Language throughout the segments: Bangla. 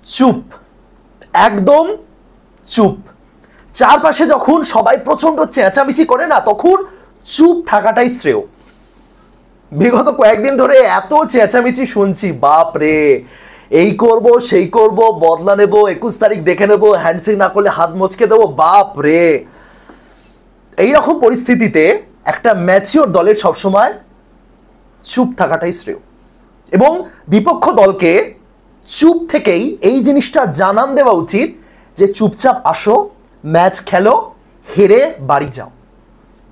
চুপ, একদম চুপ। চারপাশে যখন সবাই প্রচন্ড চেঁচামেচি করে না, তখন চুপ থাকাটাই শ্রেয়। বিগত কয়েকদিন ধরে এত চেঁচামেচি শুনছি, বাপ রে, এই করব সেই করব, বদলা নেব, 21 তারিখ দেখে নেব, হ্যান্ডশেক না করলে হাত মচকে দেবো, বাপ রে। এইরকম পরিস্থিতিতে একটা ম্যাচিওর দলের সবসময় চুপ থাকাটাই শ্রেয়, এবং বিপক্ষ দলকে চুপ থেকেই এই জিনিসটা জানান দেওয়া উচিত যে চুপচাপ আসো, ম্যাচ খেলো, হেরে বাড়ি যাও।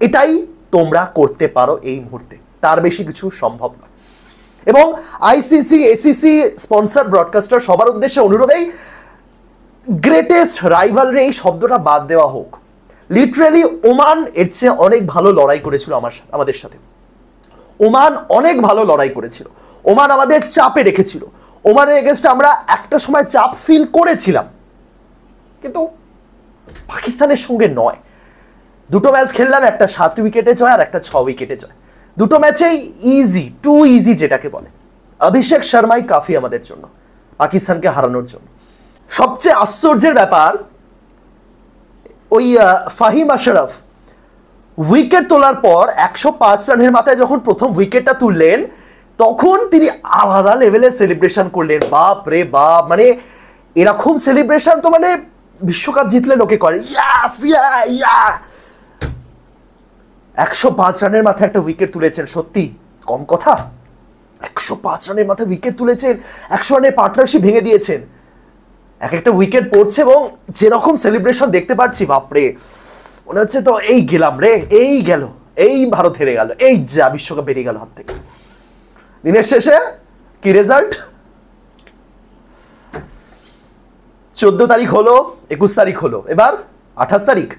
এটাই তোমরা করতে পারো এই মুহূর্তে, তার বেশি কিছু সম্ভব না। এবং আইসিসি, এসিসি, স্পন্সর, ব্রডকাস্টার সবার উদ্দেশ্যে অনুরোধ, এই গ্রেটেস্ট রাইভালরি এই শব্দটা বাদ দেওয়া হোক। লিটারেলি ওমান এর চেয়ে অনেক ভালো লড়াই করেছিল আমাদের সাথে। ওমান অনেক ভালো লড়াই করেছিল, ওমান আমাদের চাপে রেখেছিল, ওমানের এগেইনস্টে আমরা একটা সময় চাপ ফিল করেছিলাম, কিন্তু পাকিস্তানের সঙ্গে নয়। দুটো ম্যাচ খেললাম, একটা 7 উইকেটে জয় আর একটা 6 উইকেটে জয়। দুটো ম্যাচেই ইজি, টু ইজি যেটাকে বলে। অভিষেক শর্মাই কাফি আমাদের জন্য পাকিস্তানকে হারানোর জন্য। সবচেয়ে আশ্চর্যের ব্যাপার, ওই ফাহিম আশরাফ উইকেট তোলার পর 105 রানের মাথায় যখন প্রথম উইকেটটা তুললেন, তখন তিনি আলাদা লেভেলের সেলিব্রেশন করলেন। বাপ রে বাপ, মানে এরকম সেলিব্রেশন তো মানে বিশ্বকাপ জিতলে লোকে করে, ইয়াস ইয়া ইয়া। 105 রানের মাথায় একটা উইকেট তুলেছেন, সত্যি কম কথা? 105 রানের মাথায় উইকেট তুলেছেন, 100 রানের পার্টনারশিপ ভেঙে দিয়েছেন। এক একটা উইকেট পড়ছে এবং যেরকম সেলিব্রেশন দেখতে পাচ্ছি, বাপরে, মনে হচ্ছে তো এই গেলাম রে, এই গেল, এই ভারত হেরে গেল, এই যা বিশ্বকাপ বেরিয়ে গেল হাত থেকে। দিনের শেষে কি রেজাল্ট? 14 তারিখ হলো, 21 তারিখ হলো, এবার 28 তারিখ,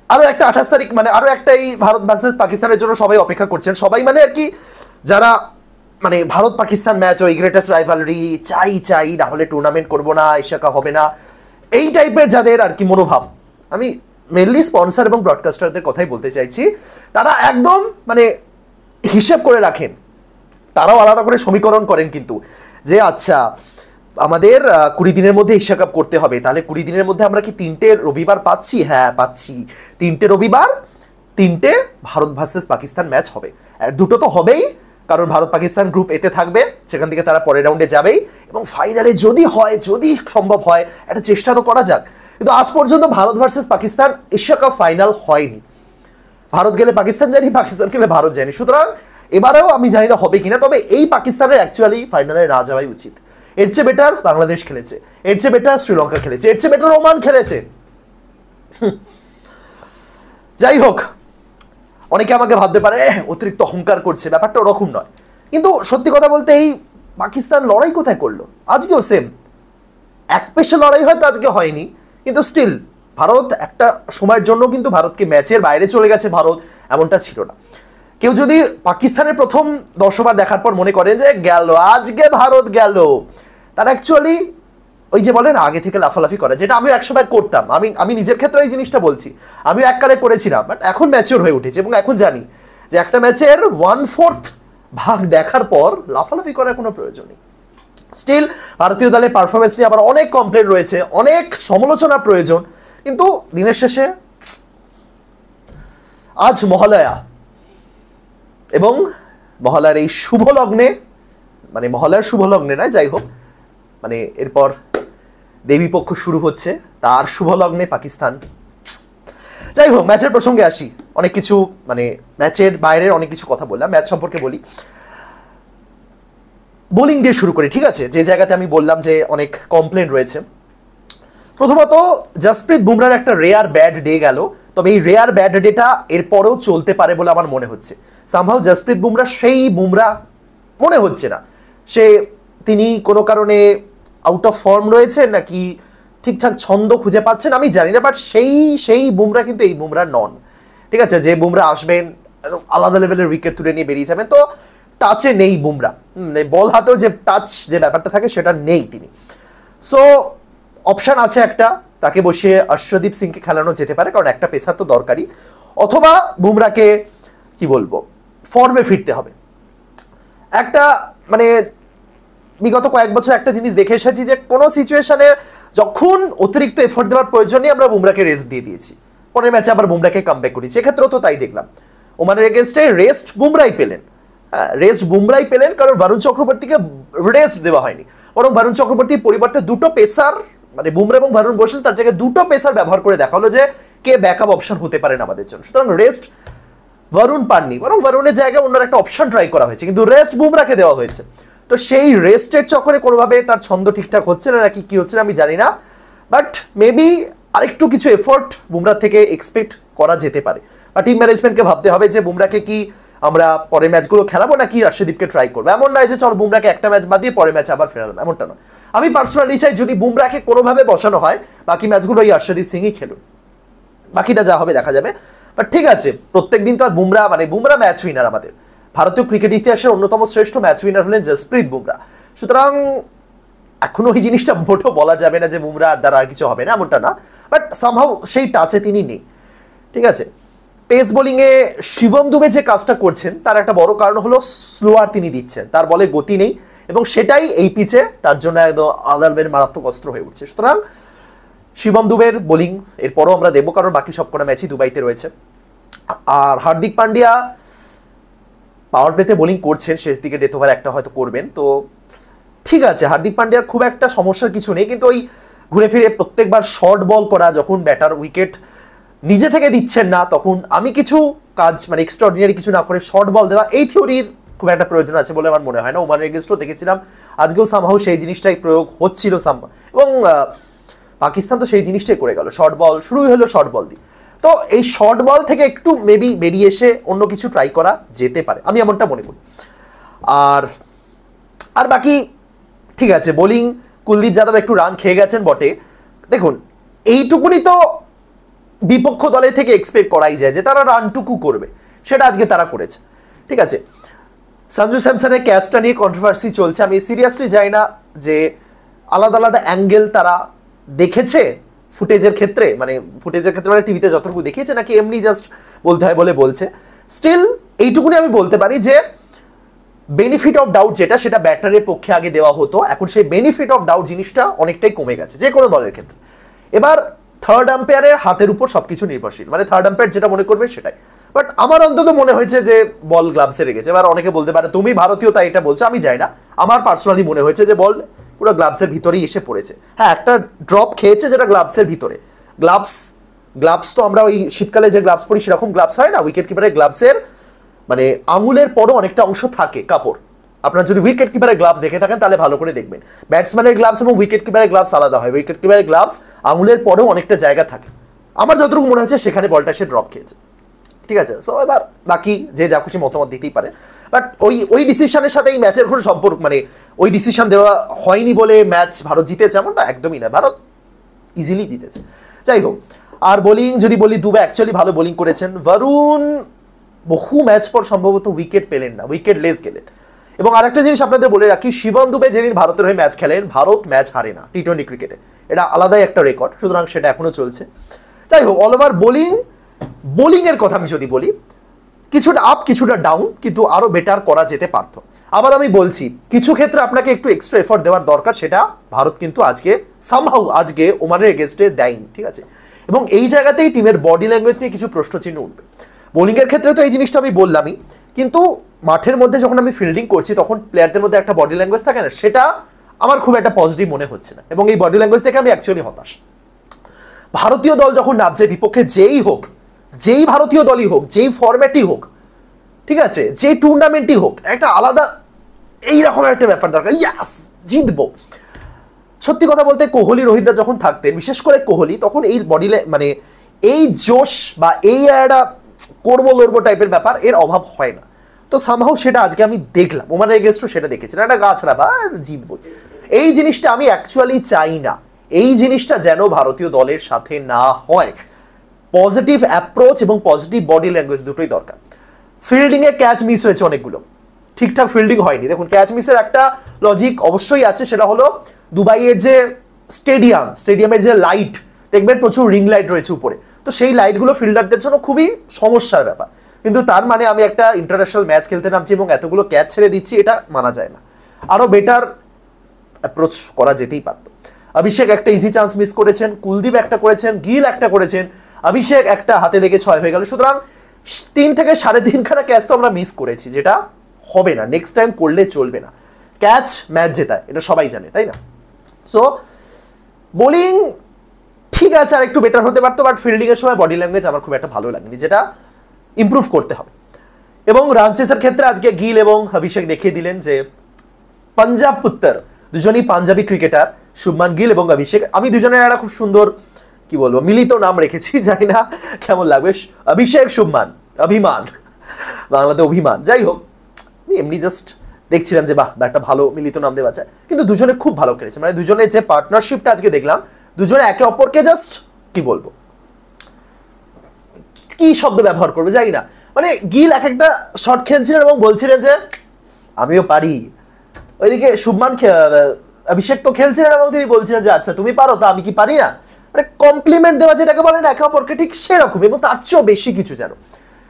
আরো একটা 28 তারিখ, মানে আরো একটাই ভারত ভার্সেস পাকিস্তানের জন্য সবাই অপেক্ষা করছেন। সবাই মানে আর কি, যারা মানে ভারত পাকিস্তান ম্যাচ, ওই গ্রেটেস্ট রাইভালরি চাই, না হলে টুর্নামেন্ট করবো না, এশিয়া কাপ হবে না, এই টাইপের যাদের আর কি মনোভাব, আমি মেনলি স্পন্সর এবং ব্রডকাস্টারদের কথাই বলতে চাইছি, তারা একদম মানে হিসেব করে রাখেন, তারাও আলাদা করে সমীকরণ করেন কিন্তু, যে আচ্ছা আমাদের 20 দিনের মধ্যে এশিয়া কাপ করতে হবে, তাহলে 20 দিনের মধ্যে আমরা কি 3টে রবিবার পাচ্ছি? হ্যাঁ পাচ্ছি, 3টে রবিবার, 3টে ভারত ভার্সেস পাকিস্তান ম্যাচ হবে। আর দুটো তো হবেই, কারণ ভারত পাকিস্তান গ্রুপ এতে থাকবে, সেখান থেকে তারা পরের রাউন্ডে যাবেই, এবং ফাইনালে যদি হয়, যদি সম্ভব হয়, একটা চেষ্টা তো করা যাক। কিন্তু আজ পর্যন্ত Bharat versus Pakistan Asia cup final হয়নি। ভারত গেলে পাকিস্তান যায়নি, পাকিস্তান গেলে ভারত যায়নি। সুতরাং এবারেও আমি জানি না হবে কিনা, তবে এই পাকিস্তানের অ্যাকচুয়ালি ফাইনালে না যাওয়াই উচিত। এর চেয়ে বেটার বাংলাদেশ খেলেছে, এর চেয়ে বেটার শ্রীলঙ্কা খেলেছে, এর চেয়ে বেটার ওমান খেলেছে। যাই হোক, অনেকে আমাকে ভাবতে পারে অতিরিক্ত অহংকার করছে, ব্যাপারটা ওরকম নয়। কিন্তু সত্যি কথা বলতে, এই পাকিস্তান লড়াই কোথায় করলো? আজকেও সেম এক পেশে লড়াই, হয়তো আজকে হয়নি, কিন্তু স্টিল ভারত একটা সময়ের জন্য কিন্তু ভারতকে ম্যাচের বাইরে চলে গেছে ভারত, এমনটা ছিল না। কেউ যদি পাকিস্তানের প্রথম 10 ওভার দেখার পর মনে করে যে গেল, আজকে ভারত গেল, তার অ্যাকচুয়ালি ওই যে বলে না, আগে থেকে লাফালাফি করা, যেটা আমিও একসময় করতাম। আমি নিজের ক্ষেত্রে এই জিনিসটা বলছি, আমিও এককালে করেছিলাম, বাট এখন ম্যাচিওর হয়ে উঠেছে এবং এখন জানি যে একটা ম্যাচের 1/4 ভাগ দেখার পর লাফালাফি করার কোনো প্রয়োজন নেই। স্টিল ভারতীয় দলের পারফরমেন্স নিয়ে আবার অনেক কমপ্লেন রয়েছে, অনেক সমালোচনার প্রয়োজন, কিন্তু দিনের শেষে আজ মহালয়া, এবং মহালয়ার এই শুভ লগ্নে, মানে মহালয়ার শুভ লগ্নে নয়, যাই হোক, মানে এরপর দেবী পক্ষ শুরু হচ্ছে, তার শুভ লগ্নে পাকিস্তান। যাই হোক, ম্যাচের প্রসঙ্গে আসি। অনেক কিছু মানে ম্যাচের বাইরের অনেক কিছু কথা বললাম, ম্যাচ সম্পর্কে বলি। বোলিং দিয়ে শুরু করি, ঠিক আছে? যে জায়গাতে আমি বললাম যে অনেক কমপ্লেন রয়েছে। প্রথমত, জসপ্রীত বুমরার একটা রেয়ার ব্যাড ডে গেল, তবে এই রেয়ার ব্যাড ডেটা এরপরেও চলতে পারে বলে আমার মনে হচ্ছে। সামহাউ জসপ্রীত বুমরা সেই বুমরা মনে হচ্ছে না। তিনি কোনো কারণে আউট অফ ফর্ম রয়েছেন, নাকি ঠিকঠাক ছন্দ খুঁজে পাচ্ছেন আমি জানি না, বাট সেই বুমরা কিন্তু এই বুমরা নন, ঠিক আছে? যে বুমরা আসবেন একদম আলাদা লেভেলের উইকেট তুলে নিয়ে বেরিয়ে যাবেন, তো টাচে নেই বুমরা, বল হাতেও যে টাচ যে ব্যাপারটা থাকে সেটা নেই তিনি। সো অপশান আছে একটা, তাকে বসিয়ে অর্শদীপ সিংকে খেলানো যেতে পারে, কারণ একটা পেসার তো দরকারি, অথবা বুমরাকে কি বলবো, ফর্মে ফিরতে হবে। একটা মানে বিগত কয়েক বছর একটা জিনিস দেখে এসেছি যে কোনো সিচুয়েশনে যখন অতিরিক্ত এফোর্ট দেওয়ার প্রয়োজন নেই আমরা বুমরাকে রেস্ট দিয়ে দিয়েছি, পরের ম্যাচে আবার বুমরাকে কামব্যাক করেছি। এক্ষেত্রেও তো তাই দেখলাম, ওমানের এগেনস্টে রেস্ট বুমরাই পেলেন, রেস্ট বুমরাই পেলেন, কারণ বরুণ চক্রবর্তীকে রেস্ট দেওয়া হয়নি, বরং বরুণ চক্রবর্তীর পরিবর্তে দুটো পেসার মানে বুমরা এবং বরুণ বসলেন, তার জায়গায় দুটো পেসার ব্যবহার করে দেখা হলো যে কে ব্যাকআপ অপশন হতে পারেন আমাদের জন্য। সুতরাং রেস্ট বরুণ পাননি, বরং বরুণের জায়গায় অন্য একটা অপশন ট্রাই করা হয়েছে, কিন্তু রেস্ট বুমরাকে দেওয়া হয়েছে। তো সেই রেস্টের চক্করে কোনোভাবে তার ছন্দ ঠিকঠাক হচ্ছে না নাকি কি হচ্ছে না আমি জানি না, বাট মেবি আরেকটু কিছু এফোর্ট বুমরা থেকে এক্সপেক্ট করা যেতে পারে। বা টিম ম্যানেজমেন্টকে ভাবতে হবে যে বুমরাকে কি আমরা পরের ম্যাচগুলো খেলাবো নাকি রাশিদীপকে ট্রাই করবো। এমন নয় যে চল বুমরাকে একটা ম্যাচ বাদ দিয়ে পরের ম্যাচ আবার ফেরালাম, এমনটা নয়। আমি পার্সোনালি চাই যদি বুমরাকে কোনোভাবে বসানো হয় বাকি ম্যাচগুলো এই আর্শদীপ সিংই খেলুন, বাকিটা যা হবে দেখা যাবে। বাট ঠিক আছে, প্রত্যেক দিন তো আর বুমরা ম্যাচ উইনার, আমাদের ভারতীয় ক্রিকেট ইতিহাসের অন্যতম শ্রেষ্ঠ ম্যাচ উইনার হলেন জসপ্রীত বুমরা। সুতরাং এখনো ওই জিনিসটা মোটেও বলা যাবে না যে বুমরা দ্বারা আর কিছু হবে না, এমনটা না, বাট সামহাউ সেই টাচে তিনি নেই। ঠিক আছে, পেস বোলিংয়ে শিবম দুবে যে কাজটা করছেন তার একটা বড় কারণ হলো স্লোয়ার তিনি দিচ্ছেন, তার বলে গতি নেই, এবং সেটাই এই পিচে তার জন্য একদম আদালবের মারাত্মক অস্ত্র হয়ে উঠছে। সুতরাং শিবম দুবের বোলিং এরপরও আমরা দেখবো, কারণ বাকি সবকটা ম্যাচই দুবাইতে রয়েছে। আর হার্দিক পান্ডিয়া পাওয়ার প্লেতে বোলিং করছেন, শেষ দিকে ডেথ ওভার একটা হয়তো করবেন, তো ঠিক আছে হার্দিক পান্ডিয়ার খুব একটা সমস্যার কিছু নেই, কিন্তু ওই ঘুরে ফিরে প্রত্যেকবার শর্ট বল করা, যখন ব্যাটার উইকেট নিজে থেকে দিচ্ছেন না তখন আমি কিছু কাজ মানে এক্সট্রাঅর্ডিনারি কিছু না করে শর্ট বল দেওয়া, এই থিওরির খুব একটা প্রয়োজন আছে বলে আমার মনে হয় না। ওমানের এগেইনস্টও দেখেছিলাম, আজকেও সামহাউ সেই জিনিসটাই প্রয়োগ হচ্ছিল এবং পাকিস্তান তো সেই জিনিসটাই করে গেল, শর্ট বল শুরুই হলো শর্ট বল দিয়ে। তো এই শর্ট বল থেকে একটু মেবি বেরিয়ে এসে অন্য কিছু ট্রাই করা যেতে পারে, আমি এমনটা মনে করি। আর বাকি ঠিক আছে, বোলিং কুলদীপ যাদব একটু রান খেয়ে গেছেন বটে। দেখুন এইটুকুনি তো বিপক্ষ দলের থেকে এক্সপেক্ট করাই যায় যে তারা রানটুকু করবে, সেটা আজকে তারা করেছে। ঠিক আছে, সঞ্জু স্যামসনের ক্যাচটা নিয়ে কন্ট্রোভার্সি চলছে, আমি সিরিয়াসলি জানি না যে আলাদা আলাদা অ্যাঙ্গেল তারা দেখেছে ফুটেজের ক্ষেত্রে মানে টিভিতে যতটুকু দেখিয়েছে নাকি এমনি জাস্ট বলতে হয় বলে বলছে। স্টিল এইটুকুনি আমি বলতে পারি যে বেনিফিট অফ ডাউট যেটা, সেটা ব্যাটারের পক্ষে আগে দেওয়া হতো, এখন সেই বেনিফিট অফ ডাউট জিনিসটা অনেকটাই কমে গেছে যে কোনো দলের ক্ষেত্রে। এবার থার্ড আম্পায়ারের হাতের উপর সবকিছু নির্ভরশীল, মানে থার্ড আম্পায়ার যেটা মনে করবে সেটাই। বাট আমার অন্তত মনে হয়েছে যে বল গ্লাভসে রেখেছে। এবার অনেকে বলতে পারে তুমি ভারতীয় তাই এটা বলছো, আমি যাই না, আমার পার্সোনালি মনে হয়েছে যে বল পুরো গ্লাভসের ভিতরেই এসে পড়েছে। হ্যাঁ একটা ড্রপ খেয়েছে যেটা গ্লাভসের ভিতরে, গ্লাভস তো আমরা ওই শীতকালে যে গ্লাভস পরি সেরকম গ্লাভস হয় না, উইকেট কিপারের গ্লাভসের মানে আঙুলের পরও অনেকটা অংশ থাকে কাপড়। আপনারা যদি উইকেট কিপারের গ্লাভস দেখে থাকেন তাহলে ভালো করে দেখবেন, ব্যাটসম্যানের গ্লাভস এবং উইকেট কিপারের গ্লাভস আলাদা হয়। উইকেট কিপারের গ্লাভস আঙুলের পরেও অনেকটা জায়গা থাকে, আমার যতটুকু মনে হচ্ছে সেখানে বলটা সে ড্রপ খেয়েছে। ঠিক আছে, সো এবার বাকি যে যা খুশি মতামত দিতেই পারে, বাট ওই ডিসিশনের সাথে এই ম্যাচের কোনো সম্পর্ক মানে ওই ডিসিশন দেওয়া হয়নি বলে ম্যাচ ভারত জিতেছে এমনটা একদমই না, ভারত ইজিলি জিতেছে। যাই হোক, আর বোলিং যদি বলি দুবে অ্যাকচুয়ালি ভালো বোলিং করেছেন। বরুণ বহু ম্যাচ পর সম্ভবত উইকেট পেলেন না, উইকেট লেস গেলেন। এবং আরেকটা জিনিস আপনাদের বলে রাখি, শিবম দুবে যেদিন ভারতের হয়ে ম্যাচ খেলেন ভারত ম্যাচ হারে না টি-20 ক্রিকেটে, এটা আলাদাই একটা রেকর্ড, সুতরাং সেটা এখনো চলছে। যাই হোক, অল ওভার বোলিংয়ের কথা আমি যদি বলি কিছুটা আপ কিছুটা ডাউন, কিন্তু আরো বেটার করা যেতে পারতো। আবার আমি বলছি কিছু ক্ষেত্রে আপনাকে একটু এক্সট্রা এফোর্ট দেওয়ার দরকার, সেটা ভারত কিন্তু আজকে সামহাউ ওমানের এগেইনস্টে দেয়নি। ঠিক আছে, এবং এই জায়গাতেই টিমের বডি ল্যাঙ্গুয়েজ নিয়ে কিছু প্রশ্নচিহ্ন উঠবে। বোলিংয়ের ক্ষেত্রে তো এই জিনিসটা আমি বললামই, কিন্তু মাঠের মধ্যে যখন আমি ফিল্ডিং করছি তখন প্লেয়ারদের মধ্যে একটা বডি ল্যাঙ্গুয়েজ থাকে না, সেটা আমার খুব একটা পজিটিভ মনে হচ্ছে না, এবং এই বডি ল্যাঙ্গুয়েজ থেকে আমি অ্যাকচুয়ালি হতাশ। ভারতীয় দল যখন নামছে বিপক্ষে যেই হোক, যেই ভারতীয় দলই হোক, যেই ফরম্যাটই হোক, ঠিক আছে, যে টুর্নামেন্টই হোক, একটা আলাদা এইরকম একটা ব্যাপার দরকার, ইয়াস জিতবো। সত্যি কথা বলতে কোহলি রোহিতরা যখন থাকতেন, বিশেষ করে কোহলি, তখন এই বডি মানে এই জোশ বা এই একটা করবো লড়বো টাইপের ব্যাপার এর অভাব হয় না। তো সামহাউ সেটা আজকে আমি দেখলাম, ওমানের এগেইনস্টও সেটা দেখেছিলাম, একটা গাছড়া বা জিতবো, এই জিনিসটা আমি অ্যাকচুয়ালি চাই না। এই জিনিসটা যেন ভারতীয় দলের সাথে না হয়। পজিটিভ অ্যাপ্রোচ এবং পজিটিভ বডি ল্যাঙ্গুয়েজ দুটোই দরকার। ফিল্ডিংয়ে ক্যাচ মিস হয়েছে অনেকগুলো, ঠিকঠাক ফিল্ডিং হয়নি। দেখুন ক্যাচ মিসের একটা লজিক অবশ্যই আছে, সেটা হলো দুবাইয়ের যে স্টেডিয়ামের যে লাইট দেখবেন প্রচুর রিং লাইট রয়েছে উপরে, তো সেই লাইটগুলো ফিল্ডারদের জন্য খুবই সমস্যার ব্যাপার। কিন্তু তার মানে আমি একটা ইন্টারন্যাশনাল ম্যাচ খেলতে নামছি এবং এতগুলো ক্যাচ ছেড়ে দিচ্ছি, এটা মানা যায় না। আরও বেটার অ্যাপ্রোচ করা যেতেই পারতো। অভিষেক একটা ইজি চান্স মিস করেছেন, কুলদীপ একটা করেছেন, গিল একটা করেছেন, অভিষেক একটা হাতে লেগে 6 হয়ে গেল। সুতরাং 3 থেকে 3.5 খানা ক্যাচ তো আমরা মিস করেছি, যেটা হবে না, নেক্সট টাইম করলে চলবে না। ক্যাচ ম্যাচ জেতায়, এটা সবাই জানে, তাই না? সো বোলিং ঠিক আছে, আর একটু বেটার হতে পারতো, বাট ফিল্ডিং এর সময় বডি ল্যাঙ্গুয়েজ আমার খুব একটা ভালো লাগেনি, যেটা ইমপ্রুভ করতে হবে। এবং রান চেসার ক্ষেত্রে আজকে গিল এবং অভিষেক দেখিয়ে দিলেন যে পাঞ্জাব পুত্তর, দুজনই পাঞ্জাবি ক্রিকেটার, শুভমান গিল এবং অভিষেক। আমি দুজনের একটা খুব সুন্দর কি বলবো মিলিত নাম রেখেছি, জানি না কেমন লাগবে, অভিষেক শুভমান, অভিমান, বাংলাতে অভিমান। যাই হোক, আমি এমনি জাস্ট দেখছিলাম যে বাহ, একটা ভালো মিলিত নাম দেওয়া যায়, কিন্তু দুজনে খুব ভালো খেলেছে। মানে দুজনের যে পার্টনারশিপটা আজকে দেখলাম, দুজনে একে অপরকে জাস্ট কি বলবো, কি শব্দ ব্যবহার করবে জানি না, মানে গিল এক একটা শট খেলছিলেন এবং বলছিলেন যে আমিও পারি, ওইদিকে শুভমান অভিষেক তো খেলছিলেন এবং তিনি বলছিলেন যে আচ্ছা তুমি পারো, তা আমি কি পারি না, মানে কমপ্লিমেন্ট দেওয়া যেটাকে বলেন একে অপরকে, ঠিক সেরকম এবং তার চেয়েও বেশি কিছু যেন।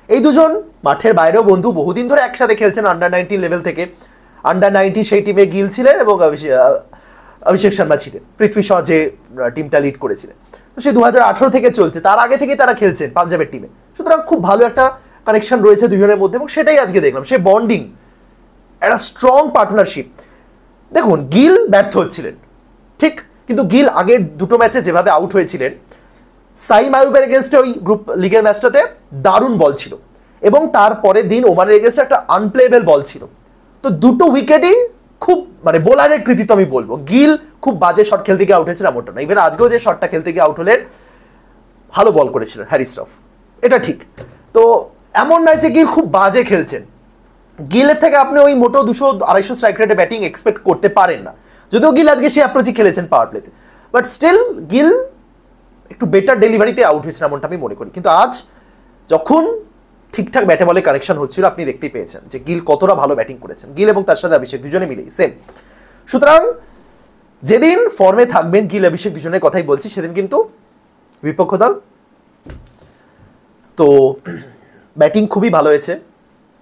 এই দুজন মাঠের বাইরেও বন্ধু, বহুদিন ধরে একসাথে খেলছেন আন্ডার 19 লেভেল থেকে। আন্ডার 19 সেই টিমে গিল ছিলেন এবং অভিষেক শর্মা ছিলেন, পৃথ্বী শ যে টিমটা লিড করেছিলেন। তো সে 2018 থেকে চলছে, তার আগে থেকে তারা খেলছেন পাঞ্জাবের টিমে। সুতরাং খুব ভালো একটা কানেকশন রয়েছে দুজনের মধ্যে এবং সেটাই আজকে দেখলাম, সে বন্ডিং, একটা স্ট্রং পার্টনারশিপ। দেখুন গিল ব্যর্থ হচ্ছিলেন ঠিক, কিন্তু গিল আগের দুটো ম্যাচে যেভাবে আউট হয়েছিলেন, সাইম আয়ুবের এগেনস্টে ওই গ্রুপ লিগের ম্যাচটাতে দারুণ বল ছিল, এবং তারপরের দিন ওমানের এগেনস্টে একটা আনপ্লেয়েবল বল ছিল। তো দুটো উইকেটই খুব মানে বোলারের কৃতিত্ব আমি বলবো। গিল খুব বাজে শট খেলতে গিয়ে আউট হয়েছিল এমনটা না, ইভেন আজকেও যে শটটা খেলতে গিয়ে আউট হলেন, ভালো বল করেছিলেন হ্যারি শ্রফ, এটা ঠিক। তো এমন নয় যে গিল খুব বাজে খেলছেন, গিলের থেকে আপনি ওই মোটো 200-250 স্ট্রাইক রেটে ব্যাটিং এক্সপেক্ট করতে পারেন না, যদিও গিল আজকে সেই অ্যাপ্রোচই খেলেছেন পাওয়ার প্লেতে, বাট স্টিল গিল একটু বেটার ডেলিভারিতে আউট হয়েছেন এমনটা আমি মনে করি। কিন্তু আজ যখন ঠিকঠাক ব্যাটে বলে কানেকশন হচ্ছিল, আপনি দেখতেই পেয়েছেন যে গিল কতটা ভালো ব্যাটিং করেছেন, গিল এবং তার সাথে অভিষেক দুজনে মিলেই সেম। সুতরাং যেদিন ফর্মে থাকবেন গিল অভিষেক দুজনের কথাই বলছি, সেদিন কিন্তু বিপক্ষ দল তো ব্যাটিং খুবই ভালো হয়েছে।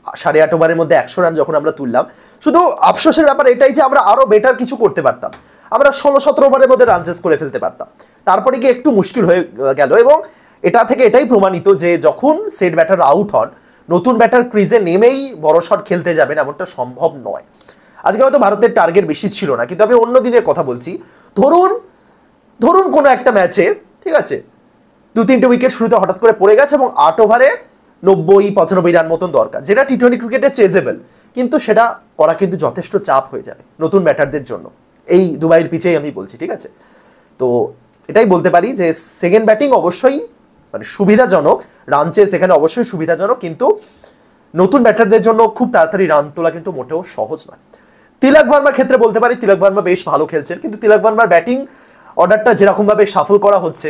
8.5 ওভারের মধ্যে 100 রান যখন আমরা তুললাম, শুধু আফসোসের ব্যাপার এটাই যে আমরা আরো বেটার কিছু করতে পারতাম, আমরা 16-17 ওভারের মধ্যে রান চেস করে ফেলতে পারতাম, তারপরে গিয়ে একটু মুশকিল হয়ে গেল। এবং এটা থেকে এটাই প্রমাণিত যে যখন সেট ব্যাটার আউট হন, নতুন ব্যাটার ক্রিজে নেমেই বড় শট খেলতে যাবেন এমনটা সম্ভব নয়। আজকে হয়তো ভারতের টার্গেট বেশি ছিল না, কিন্তু আমি অন্য দিনের কথা বলছি। ধরুন কোনো একটা ম্যাচে ঠিক আছে 2-3টে উইকেট শুরুতে হঠাৎ করে পড়ে গেছে এবং 8 ওভারে 90-95 রান মতন দরকার, যেটা টি-20 ক্রিকেটে চেজেবল, কিন্তু সেটা করা কিন্তু যথেষ্ট চাপ হয়ে যাবে নতুন ব্যাটারদের জন্য। এই দুবাইয়ের পিচেই আমি বলছি, ঠিক আছে? তো এটাই বলতে পারি যে সেকেন্ড ব্যাটিং অবশ্যই মানে সুবিধাজনক, রান চেস এখানে অবশ্যই সুবিধাজনক, কিন্তু নতুন ব্যাটারদের জন্য খুব তাড়াতাড়ি রান তোলা কিন্তু মোটেও সহজ নয়। তিলক ভার্মার ক্ষেত্রে বলতে পারি তিলক ভার্মা বেশ ভালো খেলছেন, কিন্তু তিলক ভার্মার ব্যাটিং অর্ডারটা যেরকমভাবে সাফল করা হচ্ছে,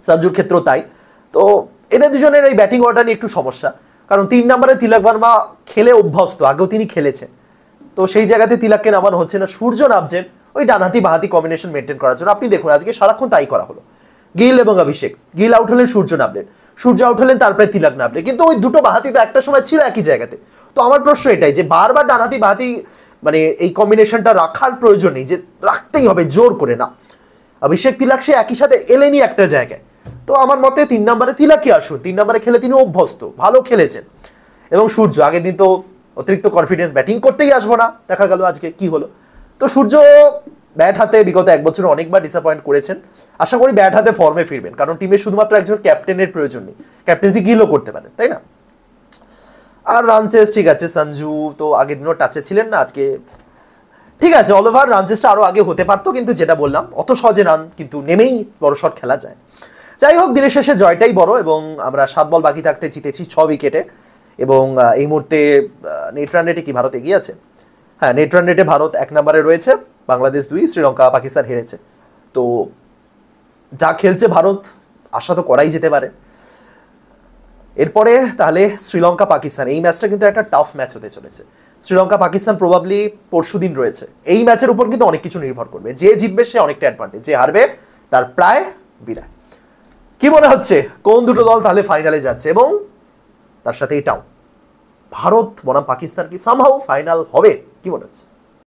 সঞ্জুর ক্ষেত্রেও তাই। তো এদের দুজনের এই ব্যাটিং অর্ডার নিয়ে একটু সমস্যা, কারণ 3 নম্বরে তিলক ভার্মা খেলে অভ্যস্ত, আগেও তিনি খেলেছেন, তো সেই জায়গাতে তিলককে নামানো হচ্ছে না। সূর্য নামছেন ওই ডানহাতি বাঁহাতি কম্বিনেশন মেনটেন করার জন্য। আপনি দেখুন আজকে সারাক্ষণ তাই করা হলো, গিল এবং অভিষেক, গিল আউট হলেন সূর্য নামলেন, সূর্য আউট হলেন তারপরে তিলক নামলেন, কিন্তু ওই দুটো বাঁহাতি তো একটা সময় ছিল একই জায়গাতে। তো আমার প্রশ্ন এটাই যে বারবার ডানহাতি বাঁহাতি মানে এই কম্বিনেশনটা রাখার প্রয়োজন নেই, যে রাখতেই হবে জোর করে না। অভিষেক তিলক সে একই সাথে এলেনি একটা জায়গায়, তো আমার মতে 3 নম্বরে তিলকই আসুন, 3 নম্বরে খেলে তিনি অভ্যস্ত, ভালো খেলেছেন। এবং সূর্য আগের দিন তো অতিরিক্ত কনফিডেন্স ব্যাটিং করতেই আসবো না, দেখা গেল আজকে কি হলো। তো সূর্য ব্যাট হাতে বিগত 1 বছরে অনেকবার ডিসঅ্যাপয়েন্ট করেছেন, আশা করি ব্যাট হাতে ফর্মে ফিরবেন, কারণ টিমে শুধুমাত্র একজন ক্যাপ্টেনের প্রয়োজন নেই, ক্যাপ্টেন্সি গিলও করতে পারেন, তাই না? আর রান চেস ঠিক আছে, সঞ্জু তো আগের দিনও টাচে ছিলেন না, আজকে ঠিক আছে। অল ওভার রান চেসটা আরো আগে হতে পারতো, কিন্তু যেটা বললাম অত সহজে রান কিন্তু নেমেই বড় শট খেলা যায়। যাই হোক, দিনের শেষে জয়টাই বড়, এবং আমরা 7 বল বাকি থাকতে জিতেছি 6 উইকেটে। এবং এই মুহূর্তে নেট রান রেটে কি ভারত এগিয়ে আছে? হ্যাঁ, নেট রান রেটে ভারত 1 নম্বরে রয়েছে, বাংলাদেশ 2, শ্রীলঙ্কা পাকিস্তান হেরেছে। তো যা খেলছে ভারত, আশা তো করাই যেতে পারে। এরপরে তাহলে শ্রীলঙ্কা পাকিস্তান, এই ম্যাচটা কিন্তু একটা টাফ ম্যাচ হতে চলেছে। শ্রীলঙ্কা পাকিস্তান প্রবাবলি পরশুদিন রয়েছে, এই ম্যাচের উপর কিন্তু অনেক কিছু নির্ভর করবে। যে জিতবে সে অনেকটা অ্যাডভান্টেজ, যে হারবে তার প্রায় বিদায়। কি মনে হচ্ছে কোন দুটো দল তাহলে ফাইনালে যাচ্ছে, এবং তার সাথে এটাও ভারত বনাম পাকিস্তান কি সামহাউ ফাইনাল হবে, কি মনে হচ্ছে?